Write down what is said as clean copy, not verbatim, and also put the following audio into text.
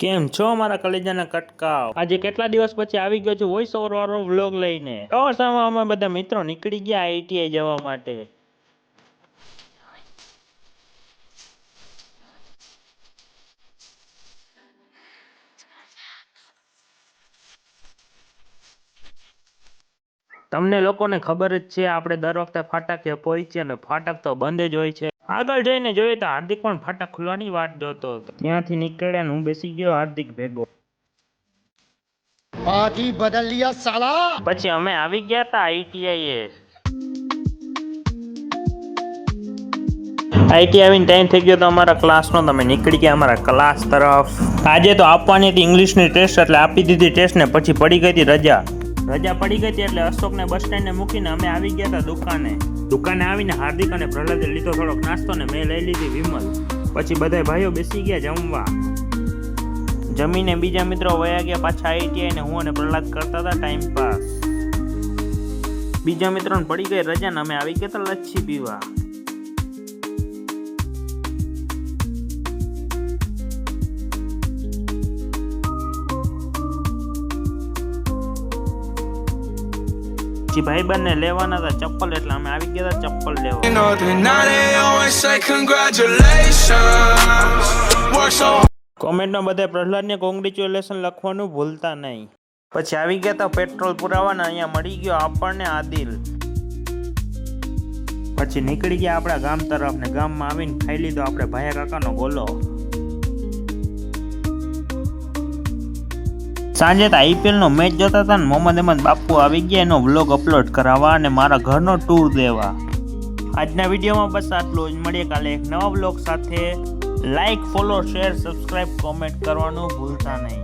કેમ છો મારા કલેજાના કટકાવ? આજે કેટલા દિવસ પછી આવી ગયો છું વોઇસ ઓવર વાળો વ્લોગ લઈને. તો અમે બધા મિત્રો નીકળી ગયા આઈટીઆઈ જવા માટે. તમને લોકોને ખબર જ છે આપણે દર વખતે ફાટકે પહોંચીએ ને ફાટક તો બંધ જ હોય છે. આગળ જઈને જોઈએ તો હાર્દિક પણ ફાટક ખુલવાની વાટ જોતો હતો. ત્યાંથી નીકળ્યા ને હું બેસી ગયો હાર્દિક ભેગો. पार्टी बदल लिया साला। પછી અમે આવી ગયા હતા આઈટીઆઈ આવીને ટાઈમ થઈ ગયો તો અમારા ક્લાસનો. તમે નીકળી ગયા અમારા ક્લાસ તરફ. આજે તો આપવાની હતી ઇંગ્લિશની ટેસ્ટ એટલે આપી દીધી ટેસ્ટ ને પછી પડી ગઈ હતી રજા પડી ગઈ હતી એટલે અશોકને બસ સ્ટેન્ડને મૂકીને અમે આવી ગયા હતા દુકાને આવીને હાર્દિક અને પ્રહલાદે લીધો થોડોક નાસ્તો ને મેં લઈ લીધી વિમલ. પછી બધા ભાઈઓ બેસી ગયા જમવા. જમીને બીજા મિત્રો વયા ગયા પાછા આઈટીઆઈ ને હું અને પ્રહલાદ કરતા હતા ટાઈમ પાસ. બીજા મિત્રોને પડી ગઈ રજા ને અમે આવી ગયા હતા લચ્છી પીવા. ભાઈબંધ ને લેવાના હતા ચપ્પલ એટલે અમે આવી ગયા હતા ચપ્પલ લેવા. કોમેન્ટમાં બધા પ્રહલાદને કોંગ્રેચ્યુલેશન લખવાનું ભૂલતા નહીં. પછી આવી ગયા હતા પેટ્રોલ પુરાવાના. અહીંયા મળી ગયો આપણને આદિલ. પછી નીકળી ગયા આપણા ગામ તરફ ને ગામમાં આવીને ખાઈ લીધો આપણે ભાયા કાકાનો ગોલો. સાંજે તો આઈપીએલ નો મેચ જોતા હતા ને મોહમ્મદ અહમદ બાપુ આવી ગયા એનો વ્લોગ અપલોડ કરાવવા અને મારા ઘરનો ટૂર દેવા. આજના વિડીયોમાં બસ આટલું જ. મળીએ કાલે એક નવા વ્લોગ સાથે. Like, follow, share, subscribe, comment કરવાનું ભૂલતા નહીં.